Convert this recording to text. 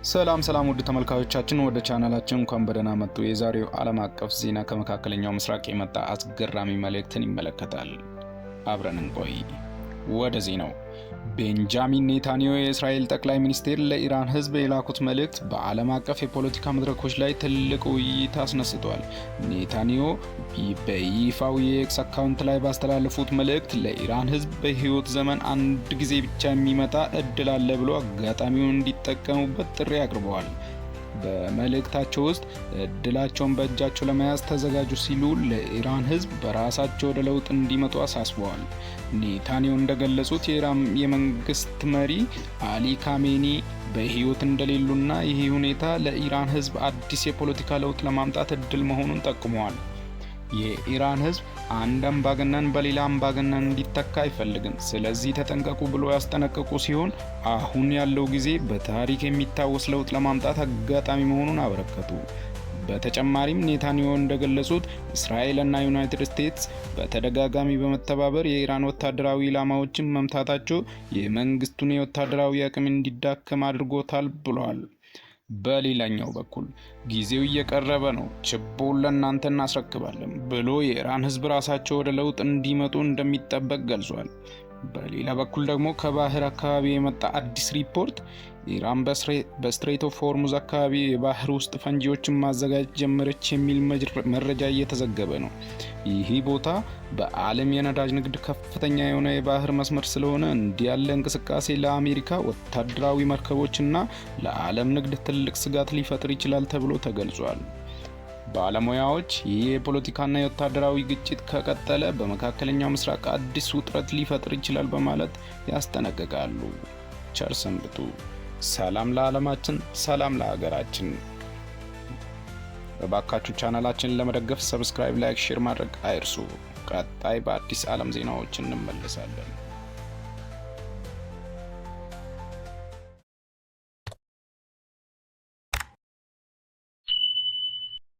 ሰላም ውድ ተመልካቾቻችን ወደ ቻናላችን እንኳን በደህና መጡ። የዛሬው ዓለም አቀፍ ዜና ከመካከለኛው ምስራቅ የመጣ አስገራሚ መልእክትን ይመለከታል። አብረን እንቆይ። ወደ ዜናው። ቤንጃሚን ኔታንያሁ የእስራኤል ጠቅላይ ሚኒስትር ለኢራን ሕዝብ የላኩት መልእክት በዓለም አቀፍ የፖለቲካ መድረኮች ላይ ትልቅ ውይይት አስነስቷል። ኔታንያሁ በይፋዊ የኤክስ አካውንት ላይ ባስተላለፉት መልእክት ለኢራን ሕዝብ በሕይወት ዘመን አንድ ጊዜ ብቻ የሚመጣ እድል አለ ብሎ አጋጣሚውን እንዲጠቀሙበት ጥሪ አቅርበዋል። በመልእክታቸው ውስጥ እድላቸውን በእጃቸው ለመያዝ ተዘጋጁ ሲሉ ለኢራን ሕዝብ በራሳቸው ወደ ለውጥ እንዲመጡ አሳስበዋል። ኔታንያሁ እንደገለጹት የኢራን የመንግስት መሪ አሊ ካሜኒ በህይወት እንደሌሉና ይህ ሁኔታ ለኢራን ሕዝብ አዲስ የፖለቲካ ለውጥ ለማምጣት እድል መሆኑን ጠቁመዋል። የኢራን ሕዝብ አንድ አምባገነን በሌላ አምባገነን እንዲተካ አይፈልግም፣ ስለዚህ ተጠንቀቁ ብሎ ያስጠነቀቁ ሲሆን አሁን ያለው ጊዜ በታሪክ የሚታወስ ለውጥ ለማምጣት አጋጣሚ መሆኑን አበረከቱ። በተጨማሪም ኔታንያሁ እንደገለጹት እስራኤል እና ዩናይትድ ስቴትስ በተደጋጋሚ በመተባበር የኢራን ወታደራዊ ኢላማዎችን መምታታቸው የመንግስቱን የወታደራዊ አቅም እንዲዳከም አድርጎታል ብለዋል። በሌላኛው በኩል ጊዜው እየቀረበ ነው፣ ችቦውን ለእናንተ እናስረክባለን ብሎ የኢራን ሕዝብ ራሳቸው ወደ ለውጥ እንዲመጡ እንደሚጠበቅ ገልጿል። በሌላ በኩል ደግሞ ከባህር አካባቢ የመጣ አዲስ ሪፖርት ኢራን በስትሬት ኦፍ ሆርሙዝ አካባቢ የባህር ውስጥ ፈንጂዎችን ማዘጋጀት ጀመረች የሚል መረጃ እየተዘገበ ነው። ይህ ቦታ በዓለም የነዳጅ ንግድ ከፍተኛ የሆነ የባህር መስመር ስለሆነ እንዲህ ያለ እንቅስቃሴ ለአሜሪካ ወታደራዊ መርከቦችና ለዓለም ንግድ ትልቅ ስጋት ሊፈጥር ይችላል ተብሎ ተገልጿል። ባለሙያዎች ይህ የፖለቲካና የወታደራዊ ግጭት ከቀጠለ በመካከለኛው ምስራቅ አዲስ ውጥረት ሊፈጥር ይችላል በማለት ያስጠነቅቃሉ። ቸር ሰንብቱ። ሰላም ለዓለማችን፣ ሰላም ለሀገራችን። በባካችሁ ቻናላችንን ለመደገፍ ሰብስክራይብ፣ ላይክ፣ ሼር ማድረግ አይርሱ። ቀጣይ በአዲስ ዓለም ዜናዎች እንመለሳለን።